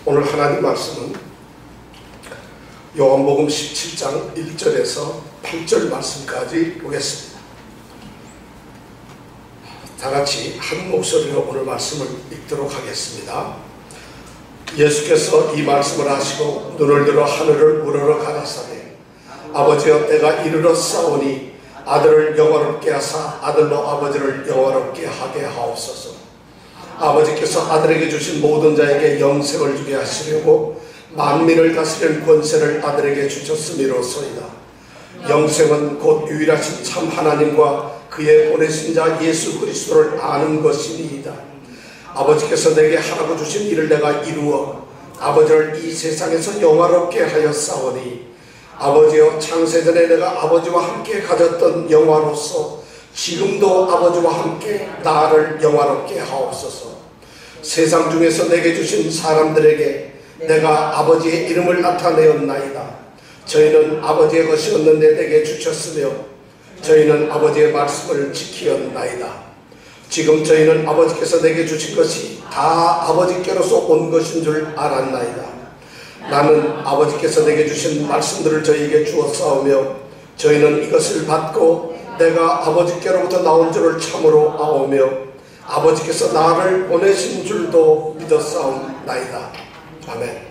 오늘 하나님 말씀은 요한복음 17장 1절에서 8절 말씀까지 보겠습니다. 다같이 한 목소리로 오늘 말씀을 읽도록 하겠습니다. 예수께서 이 말씀을 하시고 눈을 들어 하늘을 우러러 가라사대 아버지여 때가 이르렀사오니 아들을 영화롭게 하사 아들로 아버지를 영화롭게 하게 하옵소서. 아버지께서 아들에게 주신 모든 자에게 영생을 주게 하시려고 만민을 다스리는 권세를 아들에게 주셨음이로소이다. 영생은 곧 유일하신 참 하나님과 그의 보내신 자 예수 그리스도를 아는 것이니이다. 아버지께서 내게 하라고 주신 일을 내가 이루어 아버지를 이 세상에서 영화롭게 하였사오니 아버지여 창세전에 내가 아버지와 함께 가졌던 영화로서 지금도 아버지와 함께 나를 영화롭게 하옵소서. 세상 중에서 내게 주신 사람들에게 내가 아버지의 이름을 나타내었나이다. 저희는 아버지의 것이었는데 내게 주셨으며 저희는 아버지의 말씀을 지키었나이다. 지금 저희는 아버지께서 내게 주신 것이 다 아버지께로서 온 것인 줄 알았나이다. 나는 아버지께서 내게 주신 말씀들을 저희에게 주었사오며 저희는 이것을 받고 내가 아버지께로부터 나온 줄을 참으로 아오며 아버지께서 나를 보내신 줄도 믿었사옵나이다. 아멘.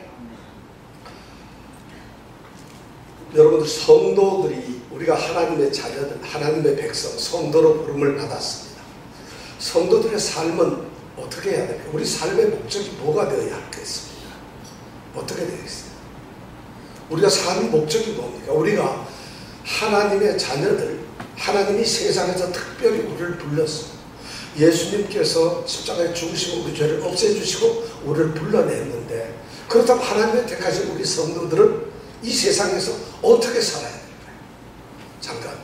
여러분들, 성도들이 우리가 하나님의 자녀들, 하나님의 백성, 성도로 부름을 받았습니다. 성도들의 삶은 어떻게 해야 될까요? 우리 삶의 목적이 뭐가 되어야 하겠습니까? 어떻게 되겠어요? 우리가 사는 목적이 뭡니까? 우리가 하나님의 자녀들, 하나님이 세상에서 특별히 우리를 불렀습니다. 예수님께서 십자가에 죽으시고 우리 죄를 없애주시고 우리를 불러냈는데, 그렇다면 하나님의 택하신 우리 성도들은 이 세상에서 어떻게 살아야 될까요? 잠깐,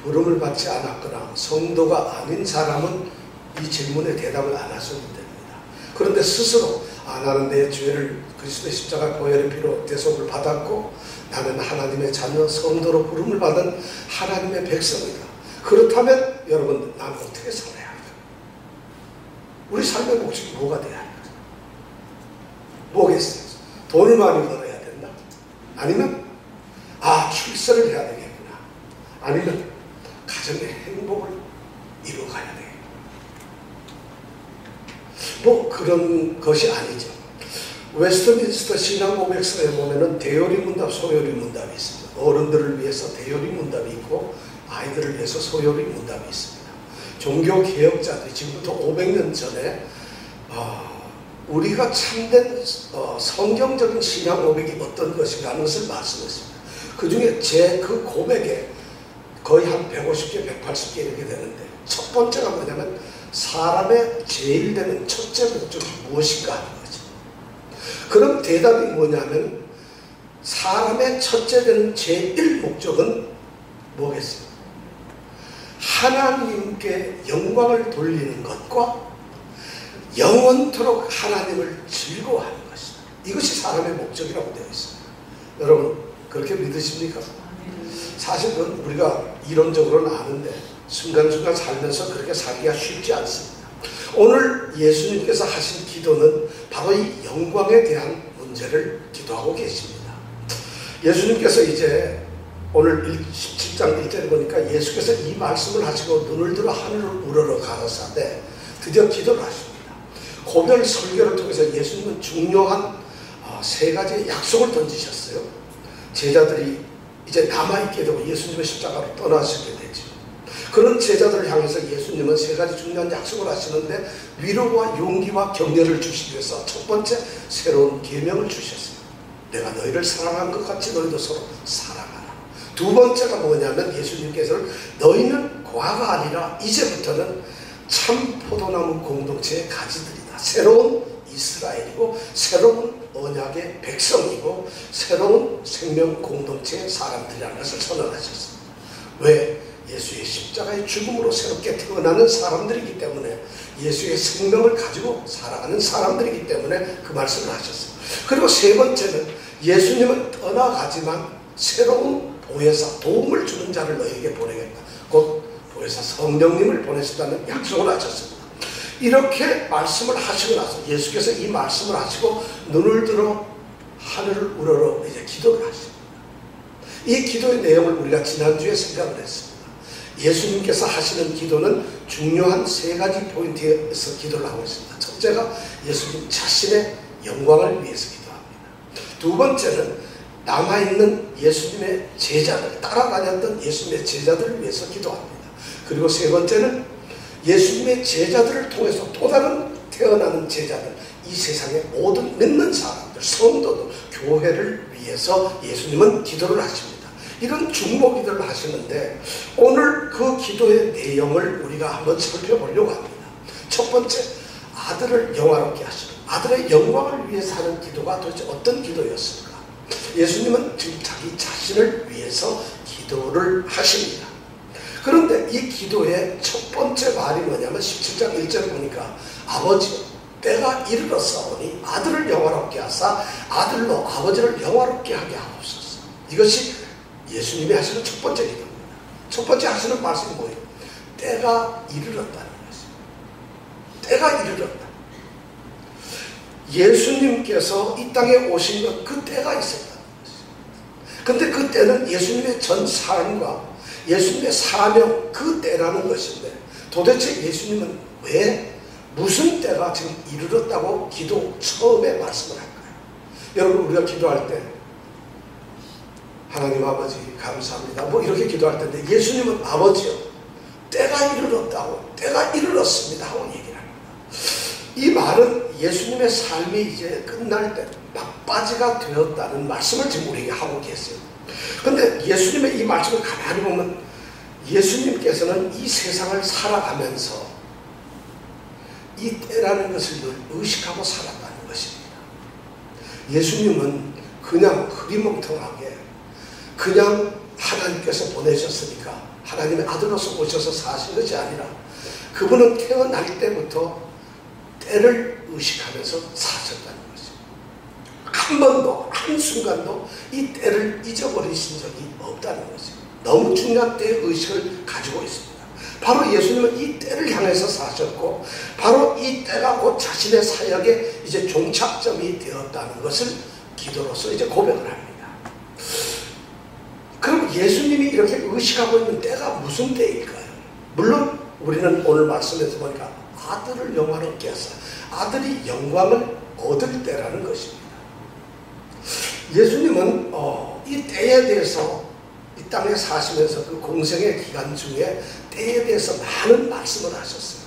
부름을 받지 않았거나 성도가 아닌 사람은 이 질문에 대답을 안 하셔도 됩니다. 그런데 스스로 나는 내 죄를 그리스도의 십자가 보혈의 피로 대속을 받았고 나는 하나님의 자녀 성도로 부름을 받은 하나님의 백성이다. 그렇다면 여러분, 나는 어떻게 살아야 할까? 우리 삶의 목적이 뭐가 돼야 할까? 뭐겠어요? 돈을 많이 벌어야 된다? 아니면 출세를 해야 되겠구나? 아니면 가정의 행복을 이루어가야 되겠구나? 뭐 그런 것이 아니죠. 웨스트민스터 신앙고백서에 보면은 대요리 문답, 소요리 문답이 있습니다. 어른들을 위해서 대요리 문답이 있고 아이들을 위해서 소요리 문답이 있습니다. 종교개혁자들이 지금부터 500년 전에 우리가 참된 성경적인 신앙 고백이 어떤 것인가 하는 것을 말씀했습니다. 그 중에 제 그 고백에 거의 한 150개, 180개 이렇게 되는데, 첫 번째가 뭐냐면 사람의 제일 되는 첫째 목적이 무엇인가 하는 거죠. 그럼 대답이 뭐냐면 사람의 첫째 되는 제일 목적은 뭐겠어요? 하나님께 영광을 돌리는 것과 영원토록 하나님을 즐거워하는 것이다. 이것이 사람의 목적이라고 되어 있습니다. 여러분, 그렇게 믿으십니까? 사실 그건 우리가 이론적으로는 아는데 순간순간 살면서 그렇게 살기가 쉽지 않습니다. 오늘 예수님께서 하신 기도는 바로 이 영광에 대한 문제를 기도하고 계십니다. 예수님께서 이제 오늘 17장 1절에 보니까 예수께서 이 말씀을 하시고 눈을 들어 하늘을 우러러 가라사대 드디어 기도를 하십니다. 고별 설교를 통해서 예수님은 중요한 세 가지의 약속을 던지셨어요. 제자들이 이제 남아있게 되고 예수님의 십자가로 떠나시게 되죠. 그런 제자들을 향해서 예수님은 세 가지 중요한 약속을 하시는데 위로와 용기와 격려를 주시기 위해서 첫 번째, 새로운 계명을 주셨어요. 내가 너희를 사랑한 것 같이 너희도 서로 사랑하라. 두 번째가 뭐냐면 예수님께서는 너희는 과가 아니라 이제부터는 참 포도나무 공동체의 가지들이다. 새로운 이스라엘이고 새로운 언약의 백성이고 새로운 생명 공동체의 사람들이라는 것을 선언하셨습니다. 왜? 예수의 십자가의 죽음으로 새롭게 태어나는 사람들이기 때문에, 예수의 생명을 가지고 살아가는 사람들이기 때문에 그 말씀을 하셨습니다. 그리고 세 번째는 예수님은 떠나가지만 새로운 보혜사, 도움을 주는 자를 너희에게 보내겠다. 곧 보혜사 성령님을 보내신다는 약속을 하셨습니다. 이렇게 말씀을 하시고 나서 예수께서 이 말씀을 하시고 눈을 들어 하늘을 우러러 이제 기도를 하십니다. 이 기도의 내용을 우리가 지난주에 생각을 했습니다. 예수님께서 하시는 기도는 중요한 세 가지 포인트에서 기도를 하고 있습니다. 첫째가 예수님 자신의 영광을 위해서 기도합니다. 두 번째는 남아있는 예수님의 제자들, 따라다녔던 예수님의 제자들을 위해서 기도합니다. 그리고 세 번째는 예수님의 제자들을 통해서 또 다른 태어나는 제자들, 이 세상의 모든 믿는 사람들, 성도들, 교회를 위해서 예수님은 기도를 하십니다. 이런 중보 기도를 하시는데 오늘 그 기도의 내용을 우리가 한번 살펴보려고 합니다. 첫 번째, 아들을 영화롭게 하시는, 아들의 영광을 위해서 하는 기도가 도대체 어떤 기도였을까? 예수님은 지금 자기 자신을 위해서 기도를 하십니다. 그런데 이 기도의 첫 번째 말이 뭐냐면 17장 1절을 보니까 아버지 때가 이르렀사오니 아들을 영화롭게 하사 아들로 아버지를 영화롭게 하게 하옵소서. 이것이 예수님이 하시는 첫 번째 기도입니다. 첫 번째 하시는 말씀이 뭐예요? 때가 이르렀다는 것이에요. 때가 이르렀다. 예수님께서 이 땅에 오신 것 그 때가 있었다는 것이에요. 근데 그 때는 예수님의 전 삶과 예수님의 사명 그 때라는 것인데 도대체 예수님은 왜 무슨 때가 지금 이르렀다고 기도 처음에 말씀을 할까요? 여러분 우리가 기도할 때 하나님 아버지 감사합니다 뭐 이렇게 기도할 텐데 예수님은 아버지요 때가 이르렀다고 때가 이르렀습니다 하고 얘기를 합니다. 이 말은 예수님의 삶이 이제 끝날 때 막바지가 되었다는 말씀을 지금 우리에게 하고 계세요. 그런데 예수님의 이 말씀을 가만히 보면 예수님께서는 이 세상을 살아가면서 이 때라는 것을 늘 의식하고 살았다는 것입니다. 예수님은 그냥 흐리멍텅하게 그냥 하나님께서 보내셨으니까 하나님의 아들로서 오셔서 사신 것이 아니라 그분은 태어날 때부터 때를 의식하면서 사셨다는 것입니다. 한 번도 한순간도 이 때를 잊어버리신 적이 없다는 것입니다. 너무 중요한 때의 의식을 가지고 있습니다. 바로 예수님은 이 때를 향해서 사셨고 바로 이 때가 곧 자신의 사역의 이제 종착점이 되었다는 것을 기도로서 이제 고백을 합니다. 그럼 예수님이 이렇게 의식하고 있는 때가 무슨 때일까요? 물론 우리는 오늘 말씀에서 보니까 아들을 영화롭게 하사 아들이 영광을 얻을 때라는 것입니다. 예수님은 이 때에 대해서 이 땅에 사시면서 그 공생의 기간 중에 때에 대해서 많은 말씀을 하셨어요.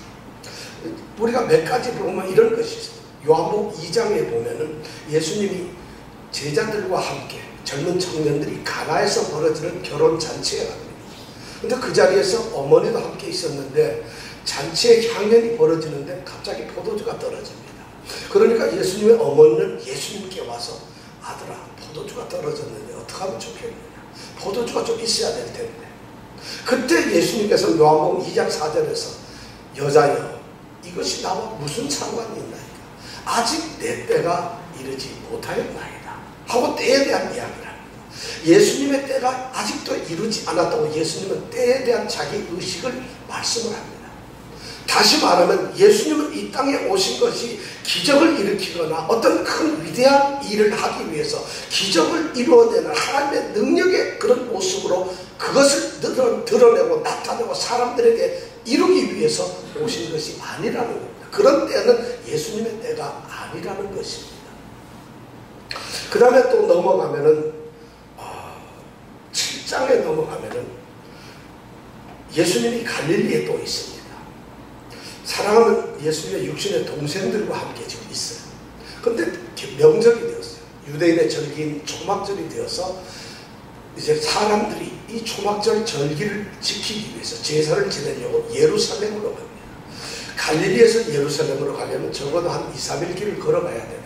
우리가 몇 가지 보면 이런 것이 있어요. 요한복음 2장에 보면은 예수님이 제자들과 함께 젊은 청년들이 가나에서 벌어지는 결혼잔치에 갑니다. 근데 그 자리에서 어머니도 함께 있었는데 잔치의 향연이 벌어지는데 갑자기 포도주가 떨어집니다. 그러니까 예수님의 어머니는 예수님께 와서 아들아 포도주가 떨어졌는데 어떻게 하면 좋겠느냐. 포도주가 좀 있어야 될 텐데. 그때 예수님께서 요한복음 2장 4절에서 여자여 이것이 나와 무슨 상관이 있나이까. 아직 내 때가 이르지 못하였나이다. 하고 때에 대한 이야기를 합니다. 예수님의 때가 아직도 이루지 않았다고 예수님은 때에 대한 자기 의식을 말씀을 합니다. 다시 말하면 예수님은 이 땅에 오신 것이 기적을 일으키거나 어떤 큰 위대한 일을 하기 위해서 기적을 이루어내는 하나님의 능력의 그런 모습으로 그것을 드러내고 나타내고 사람들에게 이루기 위해서 오신 것이 아니라는 겁니다. 그런 때는 예수님의 때가 아니라는 것입니다. 그 다음에 또 넘어가면은 7장에 넘어가면은 예수님이 갈릴리에 또 있습니다. 사랑하는 예수님의 육신의 동생들과 함께 지금 있어요. 그런데 명절이 되었어요. 유대인의 절기인 초막절이 되어서 이제 사람들이 이 초막절 절기를 지키기 위해서 제사를 지내려고 예루살렘으로 갑니다. 갈릴리에서 예루살렘으로 가려면 적어도 한 2, 3일 길을 걸어가야 되는데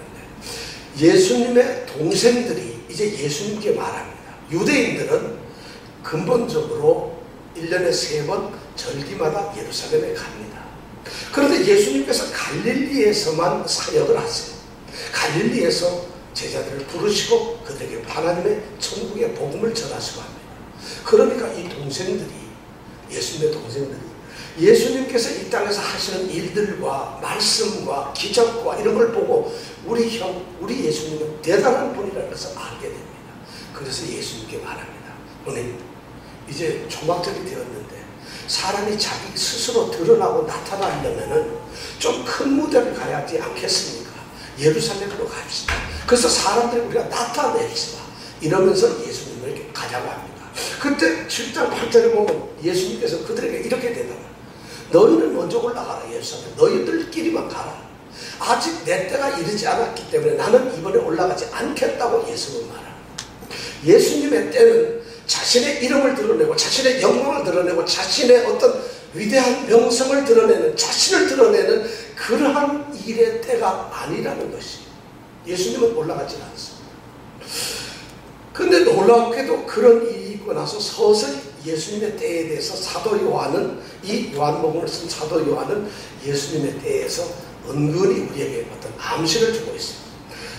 예수님의 동생들이 이제 예수님께 말합니다. 유대인들은 근본적으로 1년에 3번 절기마다 예루살렘에 갑니다. 그런데 예수님께서 갈릴리에서만 사역을 하세요. 갈릴리에서 제자들을 부르시고 그들에게 하나님의 천국의 복음을 전하시고 합니다. 그러니까 이 동생들이 예수님의 동생들이 예수님께서 이 땅에서 하시는 일들과 말씀과 기적과 이런 걸 보고 우리 예수님은 대단한 분이라는 것을 알게 됩니다. 그래서 예수님께 말합니다. 오늘 이제 초막절이 되었는데 사람이 자기 스스로 드러나고 나타나려면은 좀 큰 무대를 가야지 않겠습니까? 예루살렘으로 갑시다. 그래서 사람들이 우리가 나타냅시다. 이러면서 예수님을 이렇게 가자고 합니다. 그때 7장 8절에 보면 예수님께서 그들에게 이렇게 대답합니다. 너희는 먼저 올라가라. 예루살렘 너희들끼리만 가라. 아직 내 때가 이르지 않았기 때문에 나는 이번에 올라가지 않겠다고 예수님은 말합니다. 예수님의 때는 자신의 이름을 드러내고 자신의 영광을 드러내고 자신의 어떤 위대한 명성을 드러내는, 자신을 드러내는 그러한 일의 때가 아니라는 것이, 예수님은 올라가지 않습니다. 그런데 놀랍게도 그런 일이 있고 나서 서서히 예수님의 때에 대해서 사도 요한은, 이 요한복음을 쓴 사도 요한은 예수님의 때에서 은근히 우리에게 어떤 암시를 주고 있습니다.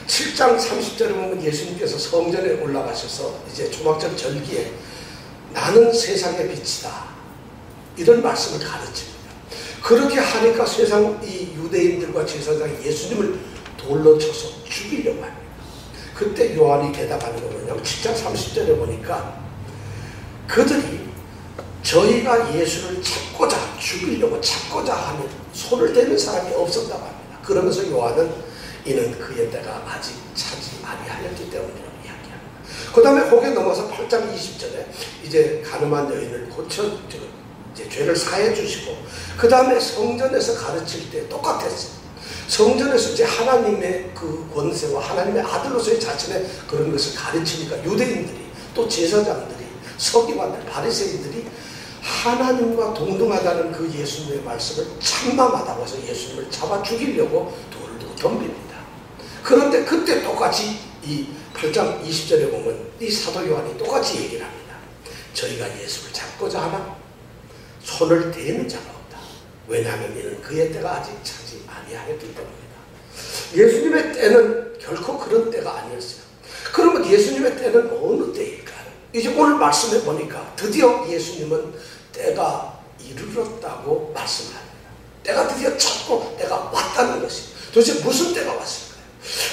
7장 30절에 보면 예수님께서 성전에 올라가셔서 이제 초막절 절기에 나는 세상의 빛이다, 이런 말씀을 가르칩니다. 그렇게 하니까 세상 이 유대인들과 제사장이 예수님을 돌로 쳐서 죽이려고 합니다. 그때 요한이 대답하는 거는요, 7장 30절에 보니까 그들이 저희가 예수를 찾고자, 죽이려고 찾고자 하면 손을 대는 사람이 없었다고 합니다. 그러면서 요한은 이는 그의 때가 아직 차지 아니하였기 때문이라고 이야기합니다. 그 다음에 거기에 넘어서 8장 20절에 이제 가늠한 여인을 고쳐 이제 죄를 사해 주시고, 그 다음에 성전에서 가르칠 때 똑같았어요. 성전에서 이제 하나님의 그 권세와 하나님의 아들로서의 자신의 그런 것을 가르치니까 유대인들이, 또 제사장들이, 서기관들, 바리새인들이 하나님과 동등하다는 그 예수님의 말씀을 참담하다고 해서 예수님을 잡아 죽이려고 돌을 두고 덤빕니다. 그런데 그때 똑같이 이 8장 20절에 보면 이 사도 요한이 똑같이 얘기를 합니다. 저희가 예수를 잡고자 하나 손을 대는 자가 없다. 왜냐하면 이는 그의 때가 아직 차지 아니하였기 때문이다. 예수님의 때는 결코 그런 때가 아니었어요. 그러면 예수님의 때는 어느 때일까요? 이제 오늘 말씀해 보니까 드디어 예수님은 때가 이르렀다고 말씀을 합니다. 때가 드디어 찼고 때가 왔다는 것이, 도대체 무슨 때가 왔을까요?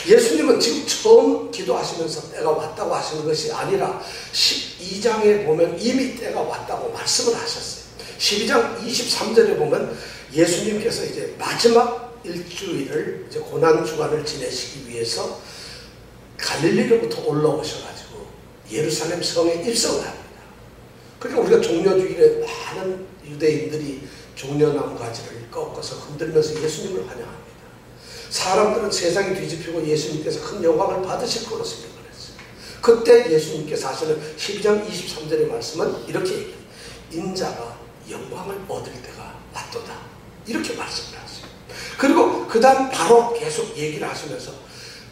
예수님은 지금 처음 기도하시면서 때가 왔다고 하시는 것이 아니라 12장에 보면 이미 때가 왔다고 말씀을 하셨어요. 12장 23절에 보면 예수님께서 이제 마지막 일주일을 이제 고난주간을 지내시기 위해서 갈릴리로부터 올라오셔가지고 예루살렘 성에 입성을 합니다. 그러니까 우리가 종려주일에 많은 유대인들이 종려나무 가지를 꺾어서 흔들면서 예수님을 환영합니다. 사람들은 세상이 뒤집히고 예수님께서 큰 영광을 받으실 거로 생각을 했어요. 그때 예수님께서 하시는 12장 23절의 말씀은 이렇게 얘기해요. 인자가 영광을 얻을 때가 왔도다, 이렇게 말씀을 하세요. 그리고 그 다음 바로 계속 얘기를 하시면서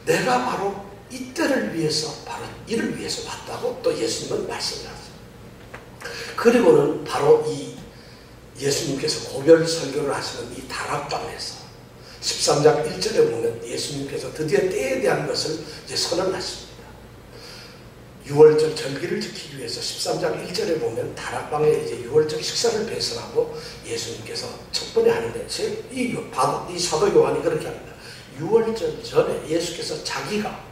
내가 바로 이때를 위해서, 바로 이를 위해서 왔다고 또 예수님은 말씀을 하세요. 그리고는 바로 이 예수님께서 고별 설교를 하시는 이 다락방에서 13장 1절에 보면 예수님께서 드디어 때에 대한 것을 이제 선언하십니다. 6월절 절기를 지키기 위해서 13장 1절에 보면 다락방에 이제 6월절 식사를 배설하고 예수님께서 첫 번에 하는데, 이 사도 요한이 그렇게 합니다. 6월절 전에 예수께서 자기가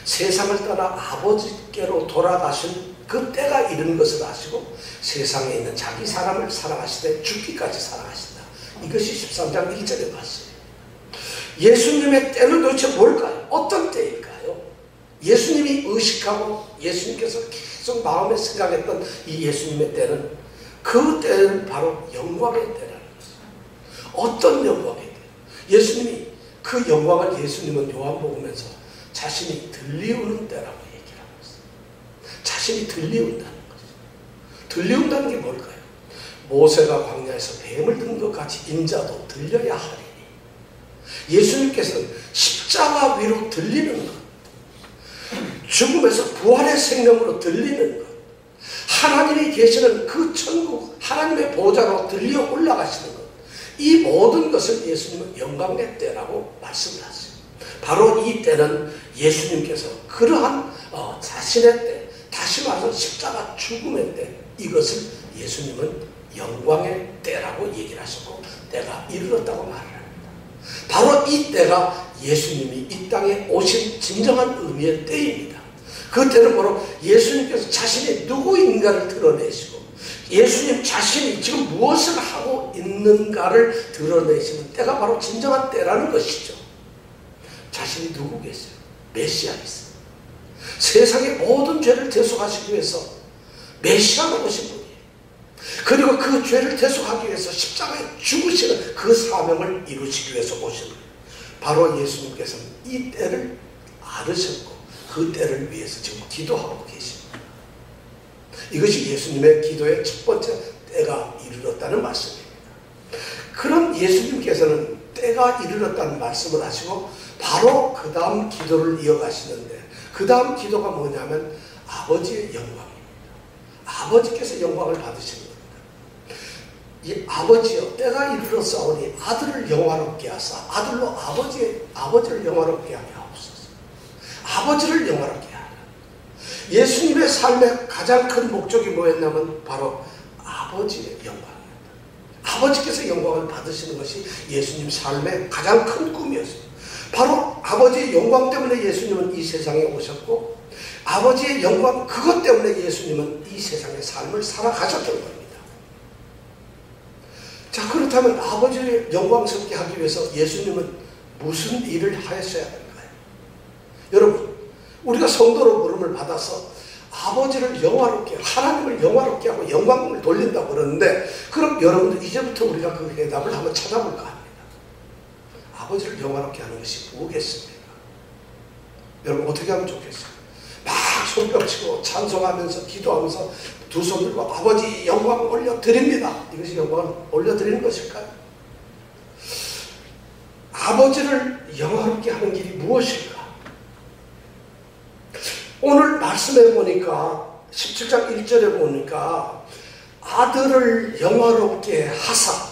세상을 떠나 아버지께로 돌아가신 그 때가 이른 것을 아시고 세상에 있는 자기 사람을 사랑하시되 죽기까지 사랑하신다. 이것이 13장 1절의 말씀이에요. 예수님의 때는 도대체 뭘까요? 어떤 때일까요? 예수님이 의식하고 예수님께서 계속 마음에 생각했던 이 예수님의 때는, 그 때는 바로 영광의 때라는 것이죠. 어떤 영광의 때? 예수님이 그 영광을 예수님은 요한복음에서 자신이 들리우는 때라고 얘기를 하고 있어요. 자신이 들리운다는 거죠. 들리운다는 게 뭘까요? 모세가 광야에서 뱀을 든 것 같이 인자도 들려야 하리니, 예수님께서는 십자가 위로 들리는 것, 죽음에서 부활의 생명으로 들리는 것, 하나님이 계시는 그 천국 하나님의 보좌로 들려 올라가시는 것, 이 모든 것을 예수님은 영광의 때라고 말씀을 하세요. 바로 이 때는 예수님께서 그러한 자신의 때, 다시 말해서 십자가 죽음의 때, 이것을 예수님은 영광의 때라고 얘기를 하셨고 때가 이르렀다고 말을 합니다. 바로 이 때가 예수님이 이 땅에 오신 진정한 의미의 때입니다. 그 때는 바로 예수님께서 자신이 누구인가를 드러내시고 예수님 자신이 지금 무엇을 하고 있는가를 드러내시는 때가 바로 진정한 때라는 것이죠. 자신이 누구겠어요? 메시아겠어요. 세상의 모든 죄를 대속하시기 위해서 메시아로 오신 분이에요. 그리고 그 죄를 대속하기 위해서 십자가에 죽으시는 그 사명을 이루시기 위해서 오신 거예요. 바로 예수님께서는 이 때를 알으셨고 그 때를 위해서 지금 기도하고 계십니다. 이것이 예수님의 기도의 첫 번째 때가 이르렀다는 말씀입니다. 그럼 예수님께서는 때가 이르렀다는 말씀을 하시고 바로 그 다음 기도를 이어가시는데 그 다음 기도가 뭐냐면 아버지의 영광입니다. 아버지께서 영광을 받으시는 겁니다. 이 아버지여 때가 이르렀사오니 아들을 영화롭게 하사 아들로 아버지를 영화롭게 하게 하옵소서. 아버지를 영화롭게 하라. 예수님의 삶의 가장 큰 목적이 뭐였냐면 바로 아버지의 영광입니다. 아버지께서 영광을 받으시는 것이 예수님 삶의 가장 큰 꿈이었어요. 바로 아버지의 영광 때문에 예수님은 이 세상에 오셨고 아버지의 영광 그것 때문에 예수님은 이 세상의 삶을 살아가셨던 겁니다. 자, 그렇다면 아버지를 영광스럽게 하기 위해서 예수님은 무슨 일을 하셔야 할까요? 여러분, 우리가 성도로 부름을 받아서 아버지를 영화롭게, 하나님을 영화롭게 하고 영광을 돌린다고 그러는데 그럼 여러분들 이제부터 우리가 그 해답을 한번 찾아볼까 합니다. 아버지를 영화롭게 하는 것이 뭐겠습니까? 여러분 어떻게 하면 좋겠어요? 막 손뼉치고 찬송하면서 기도하면서 두 손 들고 아버지 영광 올려드립니다. 이것이 영광을 올려드리는 것일까요? 아버지를 영화롭게 하는 길이 무엇일까? 오늘 말씀해 보니까 17장 1절에 보니까 아들을 영화롭게 하사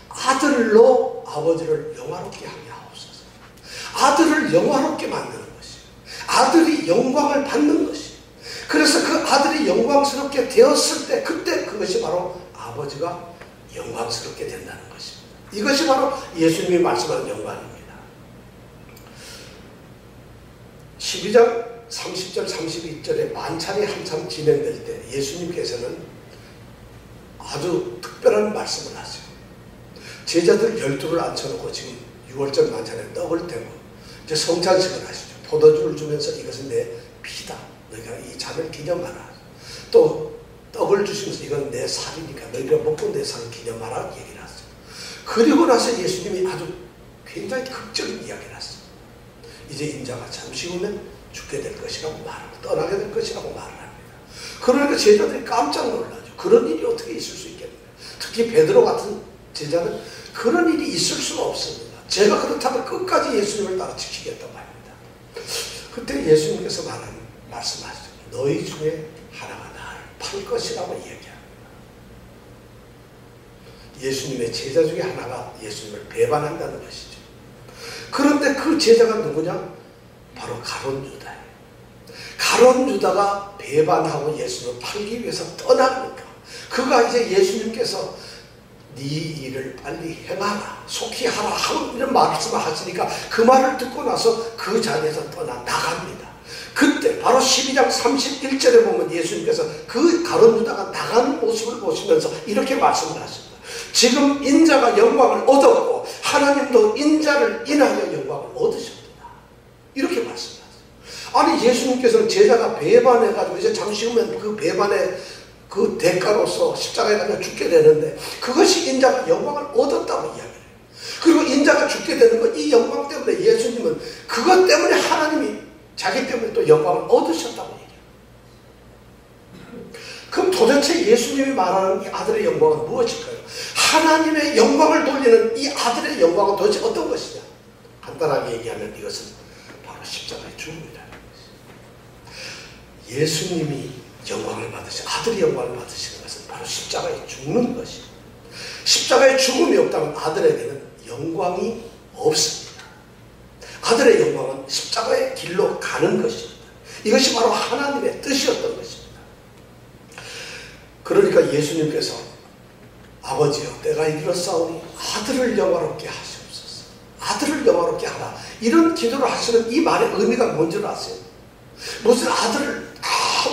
아들로 아버지를 영화롭게 하게 하옵소서. 아들을 영화롭게 만드는 것이에요. 아들이 영광을 받는 것이에요. 그래서 그 아들이 영광스럽게 되었을 때 그때 그것이 바로 아버지가 영광스럽게 된다는 것입니다. 이것이 바로 예수님이 말씀하는 영광입니다. 12장 30절 32절에 만찬이 한참 진행될 때 예수님께서는 아주 특별한 말씀을 하세요. 제자들 12를 앉혀놓고 지금 6월절 만찬에 떡을 떼고 이제 성찬식을 하시죠. 포도주를 주면서 이것은 내 피다. 너희가 이 잔을 기념하라. 또 떡을 주시면서 이건 내 살이니까 너희가 먹고 내 살을 기념하라 얘기를 하세요. 그리고 나서 예수님이 아주 굉장히 극적인 이야기를 하세요. 이제 인자가 잠시 후면 죽게 될 것이라고 말하고 떠나게 될 것이라고 말을 합니다. 그러니까 제자들이 깜짝 놀라죠. 그런 일이 어떻게 있을 수 있겠느냐. 특히 베드로 같은 제자는 그런 일이 있을 수가 없습니다. 제가 그렇다면 끝까지 예수님을 따라 지키겠다고 합니다. 그때 예수님께서 말씀하시죠. 너희 중에 하나가 나를 팔 것이라고 얘기합니다. 예수님의 제자 중에 하나가 예수님을 배반한다는 것이죠. 그런데 그 제자가 누구냐? 바로 가룟 유다예요. 가룟 유다가 배반하고 예수님을 팔기 위해서 떠납니까? 그가 이제 예수님께서 네 일을 빨리 행하라, 속히 하라 하고 이런 말씀을 하시니까 그 말을 듣고 나서 그 자리에서 떠나 나갑니다. 그때 바로 12장 31절에 보면 예수님께서 그 가룟 유다가 나가는 모습을 보시면서 이렇게 말씀을 하십니다. 지금 인자가 영광을 얻었고 하나님도 인자를 인하여 영광을 얻으셨다. 이렇게 말씀하세요. 아니 예수님께서는 제자가 배반해가지고 이제 잠시 후면 그 배반의 그 대가로서 십자가에 가서 죽게 되는데 그것이 인자가 영광을 얻었다고 이야기해요. 그리고 인자가 죽게 되는 것, 이 영광 때문에 예수님은 그것 때문에 하나님이 자기 때문에 또 영광을 얻으셨다고 얘기해요. 그럼 도대체 예수님이 말하는 이 아들의 영광은 무엇일까요? 하나님의 영광을 돌리는 이 아들의 영광은 도대체 어떤 것이냐? 간단하게 얘기하면 이것은 바로 십자가의 죽음이라는 것이에요. 예수님이 영광을 받으시고 아들이 영광을 받으시는 것은 바로 십자가에 죽는 것이에요. 십자가에 죽음이 없다면 아들에게는 영광이 없습니다. 아들의 영광은 십자가의 길로 가는 것입니다. 이것이 바로 하나님의 뜻이었던 것입니다. 그러니까 예수님께서 아버지여 때가 이르렀사오니 아들을 영화롭게 하시옵소서. 아들을 영화롭게 하라. 이런 기도를 하시는 이 말의 의미가 뭔지 아세요? 무슨 아들을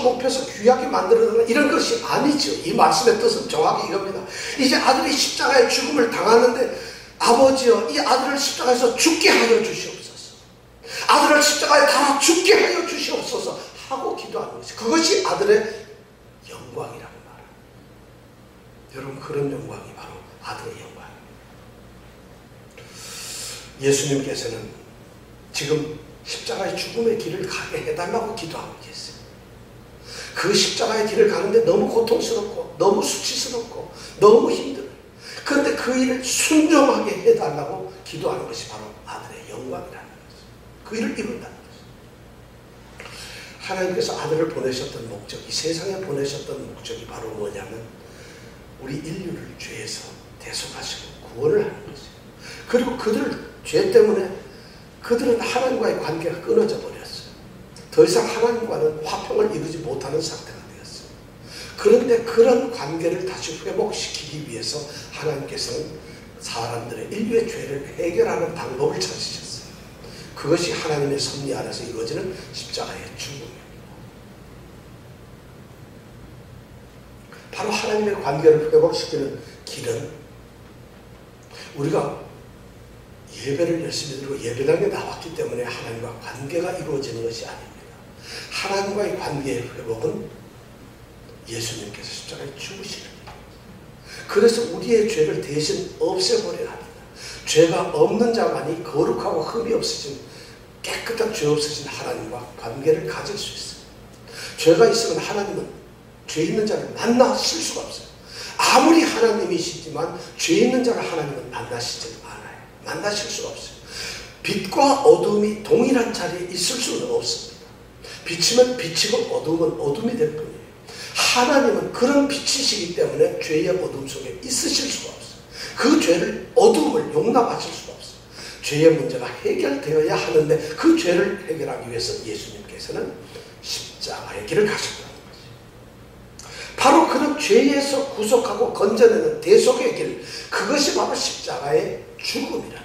목표해서 귀하게 만들어달라 이런 것이 아니죠. 이 말씀의 뜻은 정확히 이겁니다. 이제 아들이 십자가의 죽음을 당하는데 아버지여 이 아들을 십자가에서 죽게 하여 주시옵소서. 아들을 십자가에 달아 죽게 하여 주시옵소서 하고 기도하는 것이, 그것이 아들의 영광이라는 말. 여러분, 그런 영광이 바로 아들의 영광입니다. 예수님께서는 지금 십자가의 죽음의 길을 가게 해달라고 기도하고 계세요. 그 십자가의 길을 가는데 너무 고통스럽고 너무 수치스럽고 너무 힘들어요. 그런데 그 일을 순종하게 해달라고 기도하는 것이 바로 아들의 영광이라는 거죠. 그 일을 이룬다는 거죠. 하나님께서 아들을 보내셨던 목적, 이 세상에 보내셨던 목적이 바로 뭐냐면 우리 인류를 죄에서 대속하시고 구원을 하는 거죠. 그리고 그들 죄 때문에 그들은 하나님과의 관계가 끊어져 버렸어요. 더 이상 하나님과는 화평을 이루지 못하는 상태가 되었어요. 그런데 그런 관계를 다시 회복시키기 위해서 하나님께서는 사람들의 인류의 죄를 해결하는 방법을 찾으셨어요. 그것이 하나님의 섭리 안에서 이루어지는 십자가의 죽음입니다. 바로 하나님의 관계를 회복시키는 길은 우리가 예배를 열심히 드리고 예배당에 나왔기 때문에 하나님과 관계가 이루어지는 것이 아닙니다. 하나님과의 관계의 회복은 예수님께서 십자가에 죽으시는 겁니다. 그래서 우리의 죄를 대신 없애버려야 합니다. 죄가 없는 자만이 거룩하고 흠이 없으신 깨끗한 죄 없으신 하나님과 관계를 가질 수 있어요. 죄가 있으면 하나님은 죄 있는 자를 만나실 수가 없어요. 아무리 하나님이시지만 죄 있는 자를 하나님은 만나시지 않아요. 만나실 수가 없어요. 빛과 어둠이 동일한 자리에 있을 수는 없습니다. 빛이면 빛이고 어둠은 어둠이 될 뿐이에요. 하나님은 그런 빛이시기 때문에 죄의 어둠 속에 있으실 수가 없어요. 그 죄를, 어둠을 용납하실 수가 없어요. 죄의 문제가 해결되어야 하는데 그 죄를 해결하기 위해서 예수님께서는 십자가의 길을 가셨다는 거죠. 바로 그런 죄에서 구속하고 건져내는 대속의 길, 그것이 바로 십자가의 죽음이라는 거죠.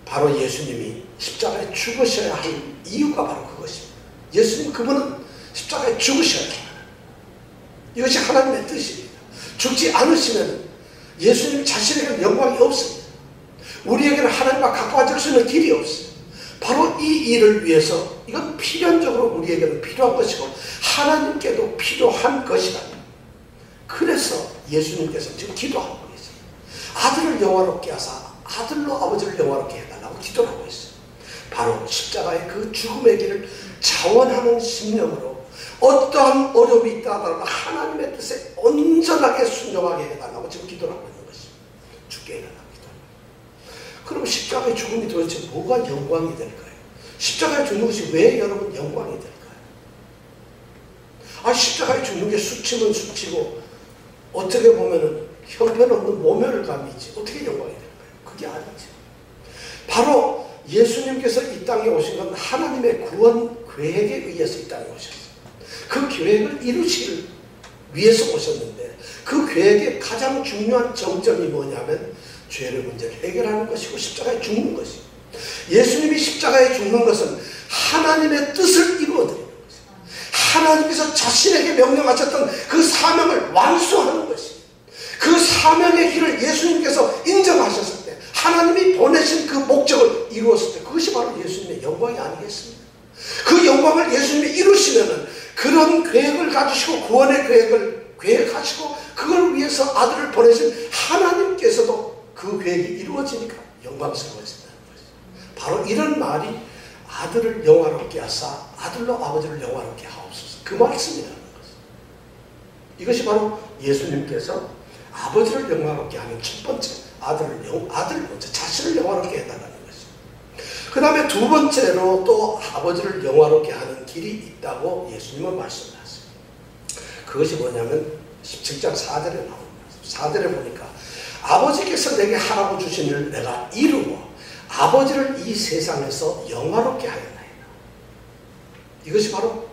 바로 예수님이 십자가에 죽으셔야 할 이유가 바로 그것입니다. 예수님, 그분은 십자가에 죽으셔야 합니다. 이것이 하나님의 뜻입니다. 죽지 않으시면 예수님 자신에게는 영광이 없습니다. 우리에게는 하나님과 가까워질 수 있는 길이 없어요. 바로 이 일을 위해서 이건 필연적으로 우리에게는 필요한 것이고 하나님께도 필요한 것이다. 그래서 예수님께서 지금 기도하고 계세요. 아들을 영화롭게 하사 아들로 아버지를 영화롭게 해달라고 기도를 하고 있어요. 바로 십자가의 그 죽음의 길을 자원하는 심령으로 어떠한 어려움이 있다 하더라도 하나님의 뜻에 온전하게 순종하게 해달라고 지금 기도를 하고 있는 것입니다. 죽게 해달라고 기도합니다. 그럼 십자가의 죽음이 도대체 뭐가 영광이 될까요? 십자가에 죽는 것이 왜 여러분 영광이 될까요? 십자가에 죽는 게 수치면 수치고 어떻게 보면은 형편없는 모멸감이지 어떻게 영광이 될까요? 그게 아니죠. 바로 예수님께서 이 땅에 오신 건 하나님의 구원 계획에 의해서 이 땅에 오셨어요. 그 계획을 이루시기 위해서 오셨는데 그 계획의 가장 중요한 정점이 뭐냐면 죄의 문제를 해결하는 것이고 십자가에 죽는 것이고, 예수님이 십자가에 죽는 것은 하나님의 뜻을 이루어드리는 것이고 하나님께서 자신에게 명령하셨던 그 사명을 완수하는 것이고 그 사명의 길을 예수님께서 인정하셨을 때 하나님이 보내신 그 목적을 이루었을 때 그것이 바로 예수님의 영광이 아니겠습니까? 그 영광을 예수님이 이루시면은 그런 계획을 가지시고 구원의 계획을 계획하시고 그걸 위해서 아들을 보내신 하나님께서도 그 계획이 이루어지니까 영광스러워진다는 거죠. 바로 이런 말이 아들을 영화롭게 하사 아들로 아버지를 영화롭게 하옵소서, 그 말씀이라는 거죠. 이것이 바로 예수님께서 아버지를 영화롭게 하는 첫 번째, 아들 먼저 자신을 영화롭게 해달라는 것이죠. 그 다음에 두 번째로 또 아버지를 영화롭게 하는 길이 있다고 예수님은 말씀하셨어요. 그것이 뭐냐면 17장 4절에 나옵니다. 4절에 보니까 아버지께서 내게 하라고 주신 일을 내가 이루고 아버지를 이 세상에서 영화롭게 하였나이다. 이것이 바로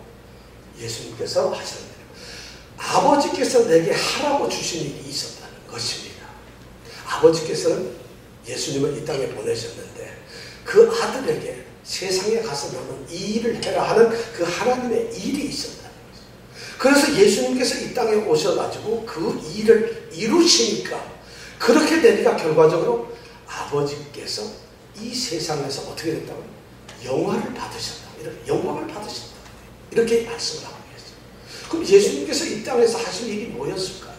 예수님께서 하시는 일입니다. 아버지께서 내게 하라고 주신 일이 있었다는 것입니다. 아버지께서는 예수님을 이 땅에 보내셨는데 그 아들에게 세상에 가서 너는 이 일을 해라 하는 그 하나님의 일이 있었다는 거죠. 그래서 예수님께서 이 땅에 오셔가지고 그 일을 이루시니까 그렇게 되니까 결과적으로 아버지께서 이 세상에서 어떻게 됐다고요? 영화를 받으셨다. 이렇게 영광을 받으셨다. 이렇게 말씀을 하고 계세요. 그럼 예수님께서 이 땅에서 하실 일이 뭐였을까요?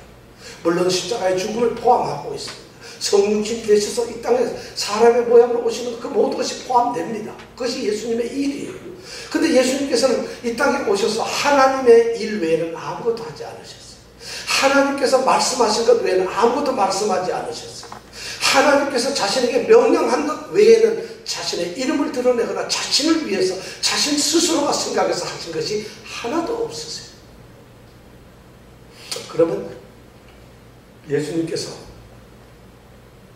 물론 십자가의 죽음을 포함하고 있습니다. 성육신 되셔서 이 땅에 사람의 모양으로 오시는 그 모든 것이 포함됩니다. 그것이 예수님의 일이에요. 근데 예수님께서는 이 땅에 오셔서 하나님의 일 외에는 아무것도 하지 않으셨어요. 하나님께서 말씀하신 것 외에는 아무것도 말씀하지 않으셨어요. 하나님께서 자신에게 명령한 것 외에는 자신의 이름을 드러내거나 자신을 위해서 자신 스스로가 생각해서 하신 것이 하나도 없으세요. 그러면 예수님께서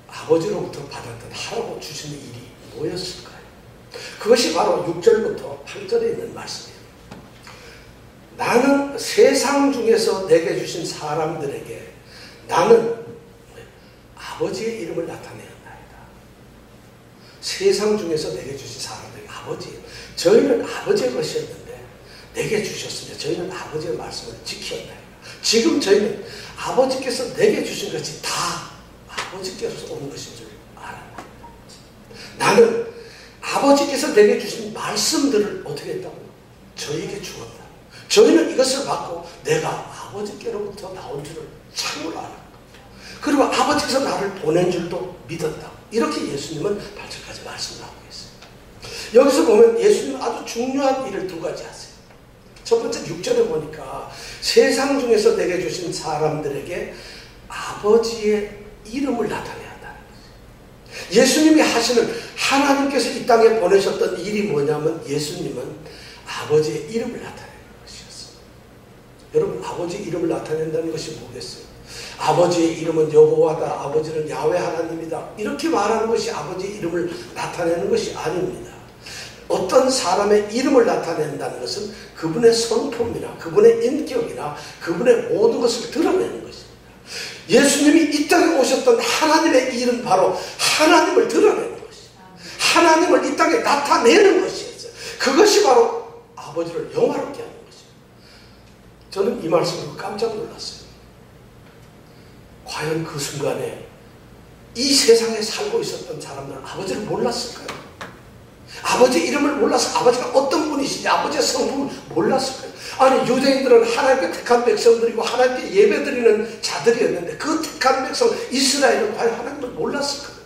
아버지로부터 받았던 하라고 주시는 일이 뭐였을까요? 그것이 바로 6절부터 8절에 있는 말씀이에요. 나는 세상 중에서 내게 주신 사람들에게 나는 아버지의 이름을 나타내었나이다. 세상 중에서 내게 주신 사람들에게 아버지, 저희는 아버지의 것이었는데 내게 주셨으며 저희는 아버지의 말씀을 지켰나이다. 지금 저희는 아버지께서 내게 주신 것이 다 아버지께서 온 것인 줄 알았다. 나는 아버지께서 내게 주신 말씀들을 어떻게 했다고? 저에게 주었다. 저희는 이것을 받고 내가 아버지께로부터 나온 줄을 참으로 알았다. 그리고 아버지께서 나를 보낸 줄도 믿었다. 이렇게 예수님은 8절까지 말씀을 하고 계세요. 여기서 보면 예수님은 아주 중요한 일을 두 가지 하세요. 첫 번째 6절에 보니까 세상 중에서 내게 주신 사람들에게 아버지의 이름을 나타내야 한다는 거죠. 예수님이 하시는 하나님께서 이 땅에 보내셨던 일이 뭐냐면 예수님은 아버지의 이름을 나타내는 것이었어요. 여러분, 아버지의 이름을 나타낸다는 것이 뭐겠어요? 아버지의 이름은 여호와다. 아버지는 야훼 하나님이다. 이렇게 말하는 것이 아버지의 이름을 나타내는 것이 아닙니다. 어떤 사람의 이름을 나타낸다는 것은 그분의 성품이나 그분의 인격이나 그분의 모든 것을 드러내는 것입니다. 예수님이 이 땅에 오셨던 하나님의 일은 바로 하나님을 드러내는 것이죠. 하나님을 이 땅에 나타내는 것이었어요. 그것이 바로 아버지를 영화롭게 하는 것이죠. 저는 이 말씀으로 깜짝 놀랐어요. 과연 그 순간에 이 세상에 살고 있었던 사람들은 아버지를 몰랐을까요? 아버지 이름을 몰라서 아버지가 어떤 분이신지 아버지의 성품을 몰랐을까요? 아니, 유대인들은 하나님께 택한 백성들이고 하나님께 예배드리는 자들이었는데 그 택한 백성 이스라엘은 과연 하나님을 몰랐을까요?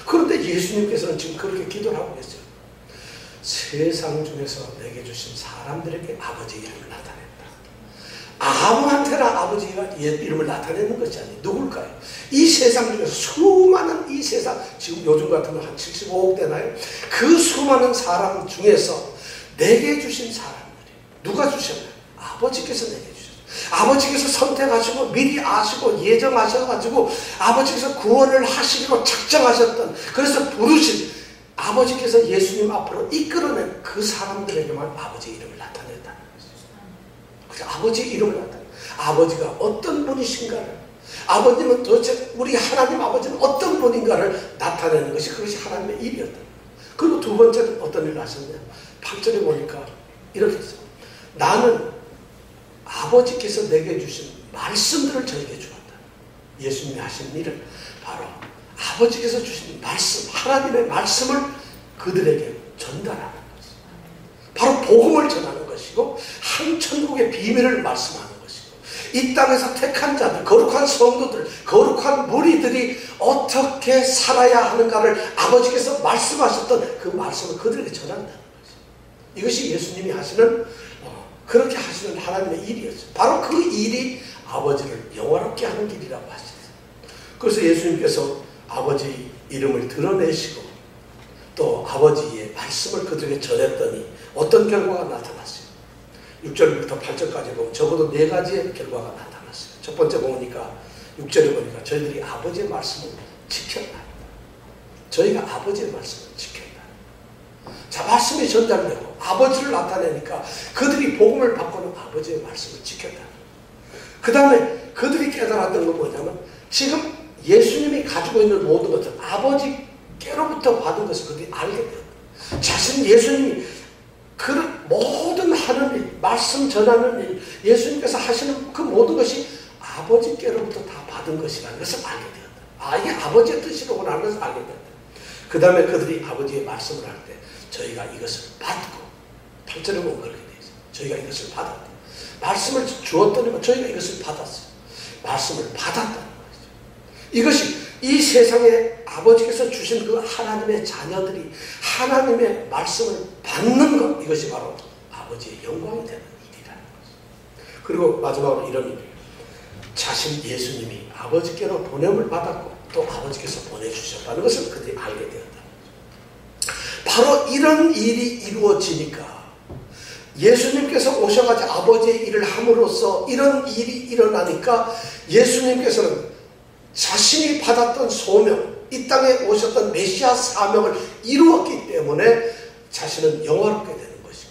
그런데 예수님께서는 지금 그렇게 기도를 하고 계세요. 세상 중에서 내게 주신 사람들에게 아버지 이름을 나타낸다. 아무한테나 아버지가 이름을 나타내는 것이 아니에요. 누굴까요? 이 세상 중에서 수많은 이 세상, 지금 요즘 같으면 한 75억 되나요? 그 수많은 사람 중에서 내게 주신 사람들이 누가 주셨나요? 아버지께서 내게 주셨어요. 아버지께서 선택하시고 미리 아시고 예정하셔가지고 아버지께서 구원을 하시기로 작정하셨던, 그래서 부르신 아버지께서 예수님 앞으로 이끌어낸 그 사람들에게만 아버지의 이름을 나타냈다는 거죠. 그래서 아버지의 이름을 나타내. 아버지가 어떤 분이신가를, 아버님은 도대체 우리 하나님 아버지는 어떤 분인가를 나타내는 것이 그것이 하나님의 일이었다. 그리고 두 번째는 어떤 일을 하셨냐? 8절에 보니까 이렇게 했어요. 나는 아버지께서 내게 주신 말씀들을 저에게 주었다. 예수님이 하신 일은 바로 아버지께서 주신 말씀, 하나님의 말씀을 그들에게 전달하는 것이죠. 바로 복음을 전하는 것이고 한 천국의 비밀을 말씀하는 것이고 이 땅에서 택한 자들, 거룩한 성도들, 거룩한 무리들이 어떻게 살아야 하는가를 아버지께서 말씀하셨던 그 말씀을 그들에게 전한다는 것이죠. 이것이 예수님이 하시는, 그렇게 하시는 하나님의 일이었어요. 바로 그 일이 아버지를 영화롭게 하는 길이라고 하셨어요. 그래서 예수님께서 아버지 이름을 드러내시고 또 아버지의 말씀을 그들에게 전했더니 어떤 결과가 나타났어요. 6절부터 8절까지 보면 적어도 4가지의 결과가 나타났어요. 첫 번째 보니까 6절에 보니까 저희들이 아버지의 말씀을 지켰다. 저희가 아버지의 말씀을 지켰다. 자, 말씀이 전달되고 아버지를 나타내니까 그들이 복음을 받고는 아버지의 말씀을 지켰다. 그 다음에 그들이 깨달았던 건 뭐냐면 지금 예수님이 가지고 있는 모든 것을 아버지께로부터 받은 것을 그들이 알게 되었다. 자신 예수님이 그 모든 하는 일, 말씀 전하는 일, 예수님께서 하시는 그 모든 것이 아버지께로부터 다 받은 것이라는 것을 알게 되었다. 아, 이게 아버지의 뜻이로구나 하는 것을 알게 되었다. 그 다음에 그들이 아버지의 말씀을 할 때 저희가 이것을 받고, 8절에 보면 그렇게 되어 있어요. 저희가 이것을 받았다. 말씀을 주었더니만 저희가 이것을 받았어요. 말씀을 받았다는 거죠. 이것이 이 세상에 아버지께서 주신 그 하나님의 자녀들이 하나님의 말씀을 받는 것, 이것이 바로 아버지의 영광이 되는 일이라는 거죠. 그리고 마지막으로 이런 일이에요. 자신 예수님이 아버지께로 보냄을 받았고 또 아버지께서 보내주셨다는 것을 그들이 알게 되었다. 바로 이런 일이 이루어지니까 예수님께서 오셔가지고 아버지의 일을 함으로써 이런 일이 일어나니까 예수님께서는 자신이 받았던 소명, 이 땅에 오셨던 메시아 사명을 이루었기 때문에 자신은 영화롭게 되는 것이고,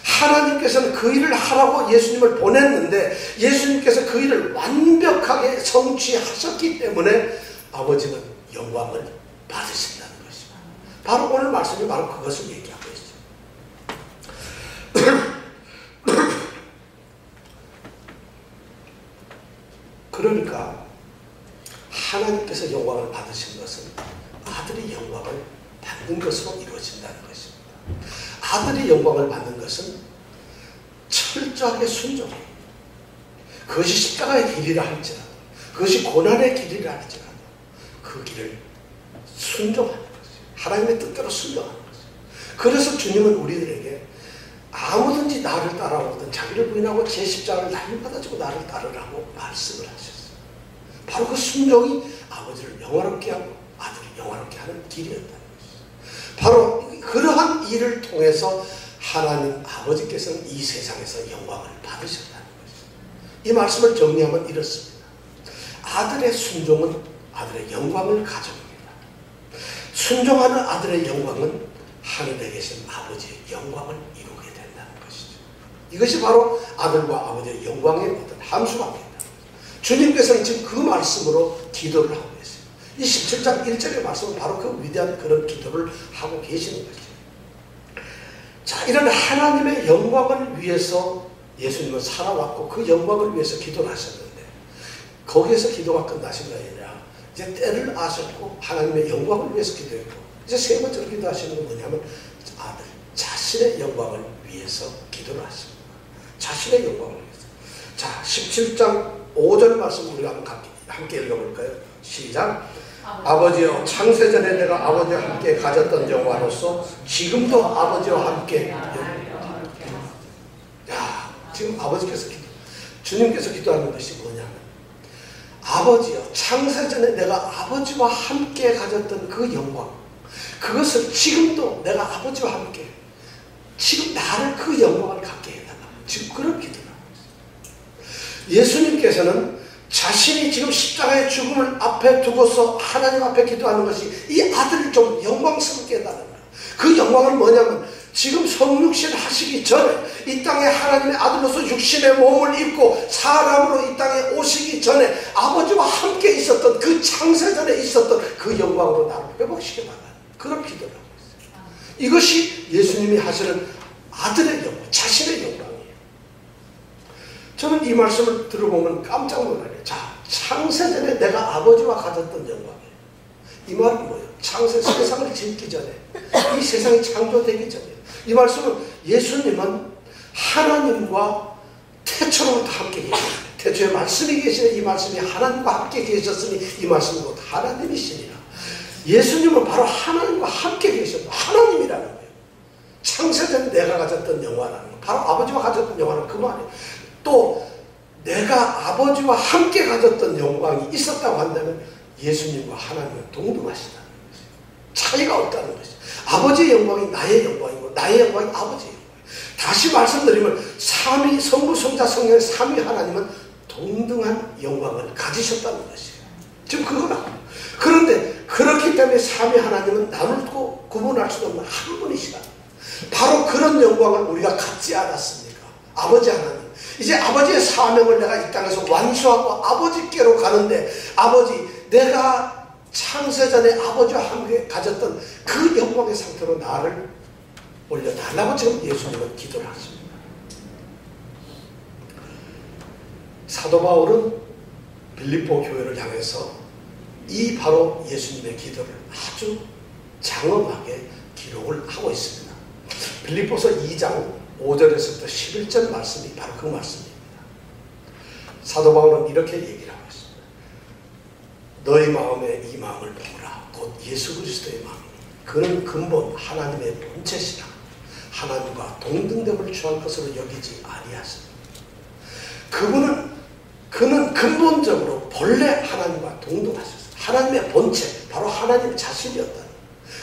하나님께서는 그 일을 하라고 예수님을 보냈는데 예수님께서 그 일을 완벽하게 성취하셨기 때문에 아버지는 영광을 받으신다는 것이고, 바로 오늘 말씀이 바로 그것을 얘기하고 있어요. 그러니까 하나님께서 영광을 받으신 것은 아들이 영광을 받는 것으로 이루어진다는 것입니다. 아들이 영광을 받는 것은 철저하게 순종해요. 그것이 십자가의 길이라 할지라도, 그것이 고난의 길이라 할지라도 그 길을 순종하는 것이에요. 하나님의 뜻대로 순종하는 것이에요. 그래서 주님은 우리들에게 아무든지 나를 따라오든 자기를 부인하고 제 십자가를 나를 받아주고 나를 따르라고 말씀을 하셨어요. 바로 그 순종이 아버지를 영화롭게 하고 아들을 영화롭게 하는 길이었다는 것이죠. 바로 그러한 일을 통해서 하나님 아버지께서는 이 세상에서 영광을 받으셨다는 것이죠. 이 말씀을 정리하면 이렇습니다. 아들의 순종은 아들의 영광을 가져옵니다. 순종하는 아들의 영광은 하늘에 계신 아버지의 영광을 이루게 된다는 것이죠. 이것이 바로 아들과 아버지의 영광의 어떤 함수가 됩니다. 주님께서는 지금 그 말씀으로 기도를 하고 계세요. 이 17장 1절의 말씀은 바로 그 위대한 그런 기도를 하고 계시는 것이죠. 자, 이런 하나님의 영광을 위해서 예수님은 살아왔고 그 영광을 위해서 기도를 하셨는데 거기에서 기도가 끝나신 게 아니라 이제 때를 아셨고 하나님의 영광을 위해서 기도했고 이제 세 번째로 기도하시는 건 뭐냐면 아들 자신의 영광을 위해서 기도를 하십니다. 자신의 영광을 위해서. 자, 17장 5절 말씀 우리가 함께 읽어볼까요? 시작. 아버지여 창세전에 내가 아버지와 함께 가졌던 영화로서 지금도 아버지와 함께. 야, 지금 아버지께서 주님께서 기도하는 것이 뭐냐면 아버지여 창세전에 내가 아버지와 함께 가졌던 그 영광, 그것을 지금도 내가 아버지와 함께 지금 나를 그 영광을 갖게 해달라. 지금 그런 기도를 하고 있어요. 예수님께서는 자신이 지금 십자가의 죽음을 앞에 두고서 하나님 앞에 기도하는 것이 이 아들을 좀 영광스럽게 해달라는 거예요. 그 영광은 뭐냐면 지금 성육신 하시기 전에 이 땅에 하나님의 아들로서 육신의 몸을 입고 사람으로 이 땅에 오시기 전에 아버지와 함께 있었던 그 창세전에 있었던 그 영광으로 나를 회복시켜달라는 그런 기도를 하고 있어요. 이것이 예수님이 하시는 아들의 영광, 자신의 영광이에요. 저는 이 말씀을 들어보면 깜짝 놀라요. 자, 창세전에 내가 아버지와 가졌던 영광이에요. 이 말은 뭐예요? 세상을 짓기 전에, 이 세상이 창조되기 전에, 이 말씀은 예수님은 하나님과 태초로부터 함께 계시다. 태초에 말씀이 계시는 이 말씀이 하나님과 함께 계셨으니 이 말씀은 곧 하나님이시니라. 예수님은 바로 하나님과 함께 계셨고 하나님이라는 거예요. 창세전에 내가 가졌던 영화라는 거, 바로 아버지와 가졌던 영화는 그 말이에요. 또 내가 아버지와 함께 가졌던 영광이 있었다고 한다면 예수님과 하나님은 동등하시다는 것이에요. 차이가 없다는 것이죠. 아버지의 영광이 나의 영광이고 나의 영광이 아버지의 영광이에요. 다시 말씀드리면 삼위 성부 성자 성령의 삼위 하나님은 동등한 영광을 가지셨다는 것이에요. 지금 그거다. 그런데 그렇기 때문에 삼위 하나님은 나누고 구분할 수 없는 한 분이시다. 바로 그런 영광을 우리가 갖지 않았습니까? 아버지 하나님, 이제 아버지의 사명을 내가 이 땅에서 완수하고 아버지께로 가는데, 아버지, 내가 창세전에 아버지와 함께 가졌던 그 영광의 상태로 나를 올려달라고 지금 예수님은 기도를 하십니다. 사도 바울은 빌립보 교회를 향해서 이 바로 예수님의 기도를 아주 장엄하게 기록을 하고 있습니다. 빌립보서 2장 5절에서부터 11절 말씀이 바로 그 말씀입니다. 사도 바울은 이렇게 얘기를 하고 있습니다. 너희 마음에 이 마음을 품으라. 곧 예수 그리스도의 마음이니 그는 근본 하나님의 본체시라. 하나님과 동등됨을 취할 것으로 여기지 아니하시니 그는 근본적으로 본래 하나님과 동등하셨어요. 하나님의 본체, 바로 하나님 자신이었다.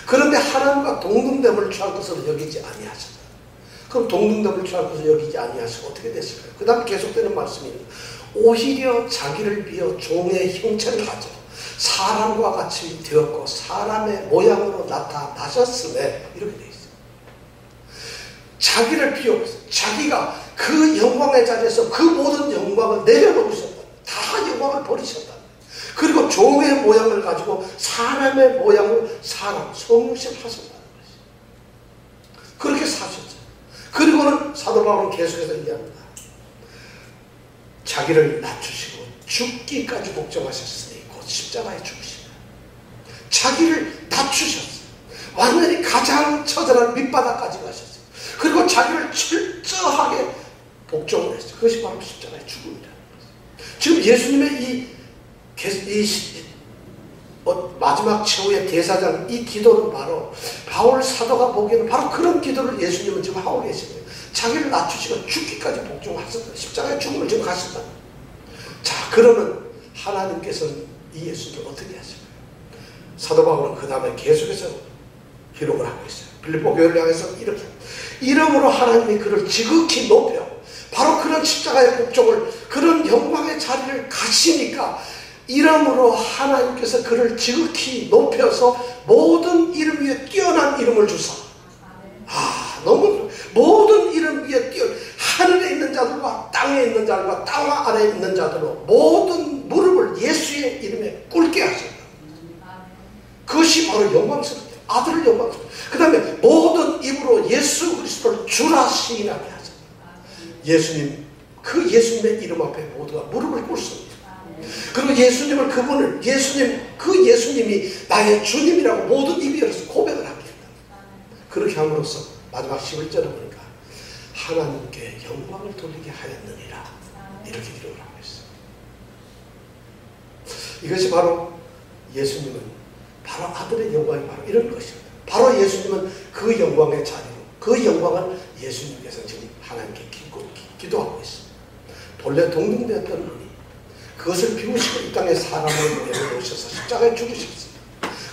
그런데 하나님과 동등됨을 취할 것으로 여기지 아니하셨다. 그럼 동등됨을 취할 것으로 여기지 아니하시고 어떻게 됐을까요? 그 다음 계속되는 말씀입니다. 오히려 자기를 비어 종의 형체를 가져 사람과 같이 되었고 사람의 모양으로 나타나셨음에 이렇게 되어 있어요. 자기를 비워 자기가 그 영광의 자리에서 그 모든 영광을 내려놓으셨다. 다 영광을 버리셨다. 그리고 종의 모양을 가지고 사람의 모양으로 성육신 하셨다는 것이죠. 그렇게 사셨죠. 그리고는 사도 바울은 계속해서 얘기합니다. 자기를 낮추시고 죽기까지 복종하셨으니 곧 십자가에 죽으시다. 자기를 낮추셨어요. 완전히 가장 처절한 밑바닥까지 가셨어요. 그리고 자기를 철저하게 복종을 했어요. 그것이 바로 십자가의 죽음이라는 거죠. 지금 예수님의 마지막 최후의 대사장 이 기도는 바로 바울 사도가 보기에는 바로 그런 기도를 예수님은 지금 하고 계시네요. 자기를 낮추시고 죽기까지 복종하셨다. 십자가의 죽음을 지금 가셨다. 자, 그러면 하나님께서는 이 예수님을 어떻게 하실까요? 사도 바울은 그 다음에 계속해서 기록을 하고 있어요. 빌립보 교회를 향해서 이렇게 이름으로 하나님이 그를 지극히 높여 바로 그런 십자가의 복종을 그런 영광의 자리를 가시니까 이름으로 하나님께서 그를 지극히 높여서 모든 이름 위에 뛰어난 이름을 주사 너무 모든 이름 위에 하늘에 있는 자들과 땅에 있는 자들과 땅 아래에 있는 자들로 모든 무릎을 예수의 이름에 꿇게 하셨다. 그것이 바로 영광스럽다. 아들을 영광스럽다. 그 다음에 모든 입으로 예수 그리스도를 주라 시인하게 하셨다. 예수님, 그 예수님의 이름 앞에 모두가 무릎을 꿇습니다. 그리고 예수님을 그 예수님이 나의 주님이라고 모든 입이 열어서 고백을 하게 했다. 그렇게 함으로써 마지막 11절에 보니까 하나님께 영광을 돌리게 하였느니라 이렇게 기록을 하고 있어요. 이것이 바로 예수님은 바로 아들의 영광이 바로 이런 것입니다. 바로 예수님은 그 영광의 자리로 그 영광을 예수님께서 지금 하나님께 기도하고 있습니다. 본래 동등되었던 분이 그것을 비우시고 이 땅에 사람을 모양으로 오셔서 십자가에 죽으셨습니다.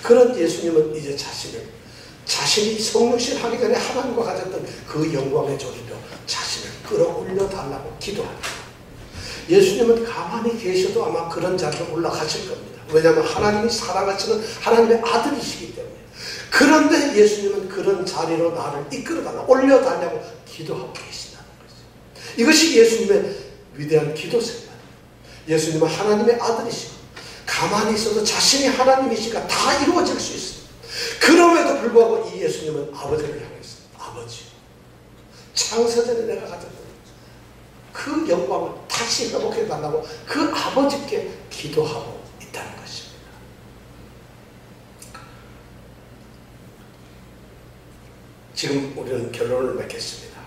그런 예수님은 이제 자신이 성육신 하기 전에 하나님과 가졌던 그 영광의 조리로 자신을 끌어올려 달라고 기도합니다. 예수님은 가만히 계셔도 아마 그런 자리로 올라가실 겁니다. 왜냐하면 하나님이 사랑하시는 하나님의 아들이시기 때문에. 그런데 예수님은 그런 자리로 나를 이끌어달라 올려달라고 기도하고 계신다는 거죠. 이것이 예수님의 위대한 기도 생활. 예수님은 하나님의 아들이시고 가만히 있어도 자신이 하나님이시니까 다 이루어질 수 있습니다. 그럼에도 불구하고 이 예수님은 아버지를 향해서 아버지 창세전에 내가 가졌던 그 영광을 다시 회복해달라고 그 아버지께 기도하고 있다는 것입니다. 지금 우리는 결론을 맺겠습니다.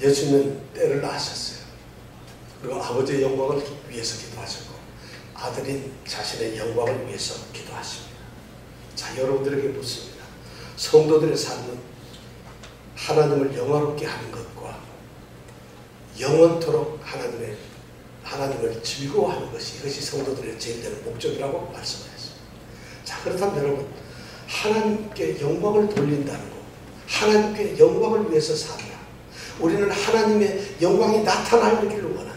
예수님은 때를 낳으셨어요. 그리고 아버지의 영광을 위해서 기도하셨고 아들인 자신의 영광을 위해서 기도하십니다. 자, 여러분들에게 묻습니다. 성도들의 삶은 하나님을 영화롭게 하는 것과 영원토록 하나님을 즐거워하는 것이 이것이 성도들의 제일 되는 목적이라고 말씀하셨습니다. 자, 그렇다면 여러분 하나님께 영광을 돌린다는 것, 하나님께 영광을 위해서 산다. 우리는 하나님의 영광이 나타나기를 원한다.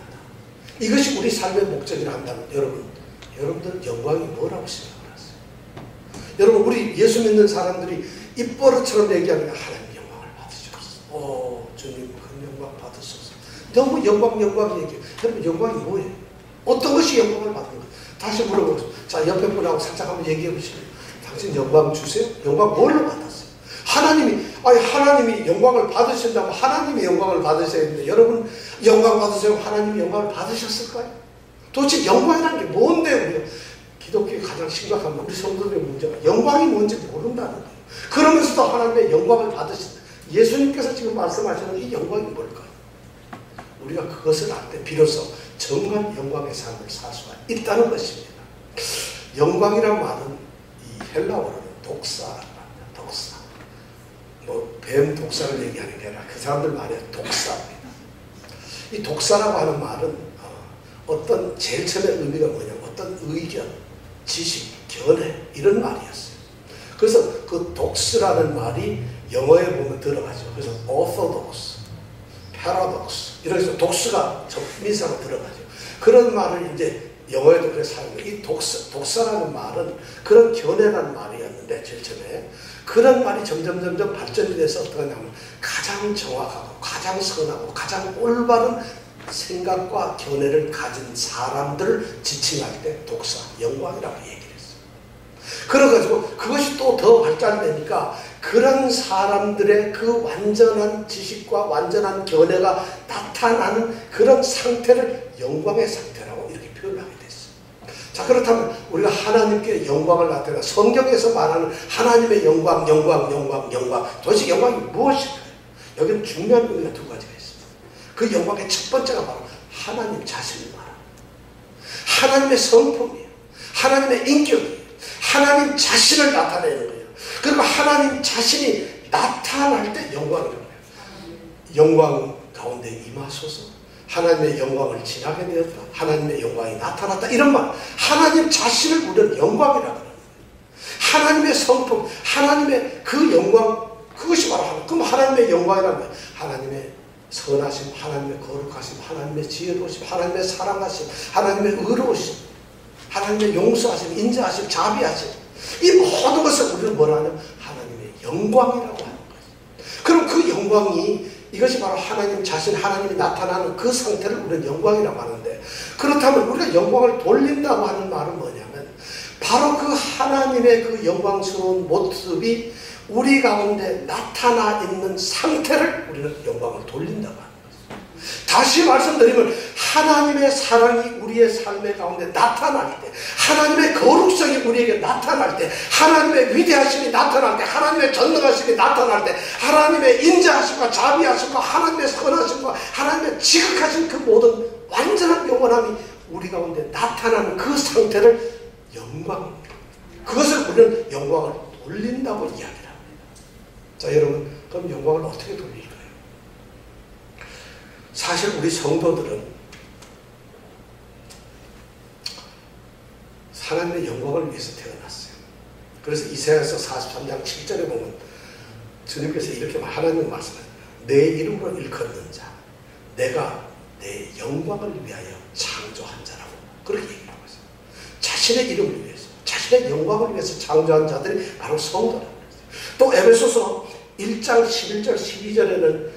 이것이 우리 삶의 목적이라 한다면 여러분들 영광이 뭐라고 생각하세요? 여러분 우리 예수 믿는 사람들이 입버릇처럼 얘기하는 하나님 영광을 받으시옵소서. 주님 큰 영광 받으소서. 너무 영광 얘기해요. 여러분 영광이 뭐예요? 어떤 것이 영광을 받는 거예요? 다시 물어보세요. 자, 옆에 분하고 살짝 한번 얘기해 보시면 당신 영광 주세요? 영광 뭘로 받았어요? 하나님이 영광을 받으신다면 하나님이 영광을 받으셔야 되는데 여러분 영광 받으세요? 하나님이 영광을 받으셨을까요? 도대체 영광이라는 게 뭔데? 우리가 기독교의 가장 심각한 우리 성도들의 문제가 영광이 뭔지 모른다는 거예요. 그러면서도 하나님의 영광을 받으신다. 예수님께서 지금 말씀하시는 이 영광이 뭘까요? 우리가 그것을 알 때 비로소 정말 영광의 삶을 살 수가 있다는 것입니다. 영광이란 말은 이 헬라어로는 독사라고 합니다. 독사. 뱀 독사를 얘기하는 게 아니라 그 사람들 말에 독사입니다. 이 독사라고 하는 말은 어떤 제일 처음에 의미가 뭐냐면 어떤 의견, 지식, 견해 이런 말이었어요. 그래서 그 독스라는 말이 영어에 보면 들어가죠. 그래서 orthodox, paradox 이래서 독스가 민사로 들어가죠. 그런 말을 이제 영어에도 그래서 사용해요. 이 독사라는 말은 그런 견해라는 말이었는데 제일 처음에 그런 말이 점점 발전이 돼서 어떻게 하냐면 가장 정확하고 가장 선하고 가장 올바른 생각과 견해를 가진 사람들을 지칭할 때 독사, 영광이라고 얘기를 했어요. 그래가지고 그것이 또 더 발전되니까 그런 사람들의 그 완전한 지식과 완전한 견해가 나타나는 그런 상태를 영광의 상태라고 이렇게 표현하게 됐어요. 자, 그렇다면 우리가 하나님께 영광을 나타내 성경에서 말하는 하나님의 영광 도대체 영광이 무엇일까요? 여기는 중요한 의미가 두 가지가 있습니다. 그 영광의 첫 번째가 바로 하나님 자신을 말합니다. 하나님의 성품이에요. 하나님의 인격이에요. 하나님 자신을 나타내는 거예요. 그리고 하나님 자신이 나타날 때 영광을 해요. 영광 가운데 임하소서. 하나님의 영광을 지나게 되었다. 하나님의 영광이 나타났다. 이런 말. 하나님 자신을 우리는 영광이라고 하는 거예요. 하나님의 성품, 하나님의 그 영광, 그것이 바로 하나님. 그럼 하나님의 영광이라는 거예요. 하나님의 선하심, 하나님의 거룩하심, 하나님의 지혜로우심, 하나님의 사랑하심, 하나님의 의로우심, 하나님의 용서하심, 인자하심, 자비하심. 이 모든 것을 우리는 뭐라 하냐면 하나님의 영광이라고 하는 거예요. 그럼 그 영광이 이것이 바로 하나님 자신, 하나님이 나타나는 그 상태를 우리는 영광이라고 하는데, 그렇다면 우리가 영광을 돌린다고 하는 말은 뭐냐면 바로 그 하나님의 그 영광스러운 모습이 우리 가운데 나타나 있는 상태를 우리는 영광을 돌린다고 하는 것입니다. 다시 말씀드리면 하나님의 사랑이 우리의 삶의 가운데 나타날 때, 하나님의 거룩성이 우리에게 나타날 때, 하나님의 위대하심이 나타날 때, 하나님의 전능하심이 나타날 때, 하나님의 인자하심과 자비하심과 하나님의 선하심과 하나님의 지극하신 그 모든 완전한 영원함이 우리 가운데 나타나는 그 상태를 영광입니다. 그것을 우리는 영광을 돌린다고 이야기합니다. 자, 여러분, 그럼 영광을 어떻게 돌릴까요? 사실 우리 성도들은 하나님의 영광을 위해서 태어났어요. 그래서 이사야서 43장 7절에 보면 주님께서 이렇게 하나님 말씀하세요. 내 이름으로 일컫는 자, 내가 내 영광을 위하여 창조한 자라고 그렇게 얘기하고 있어요. 자신의 이름을 위해서, 자신의 영광을 위해서 창조한 자들이 바로 성도라고 했어요. 또 에베소서 1장 11절 12절에는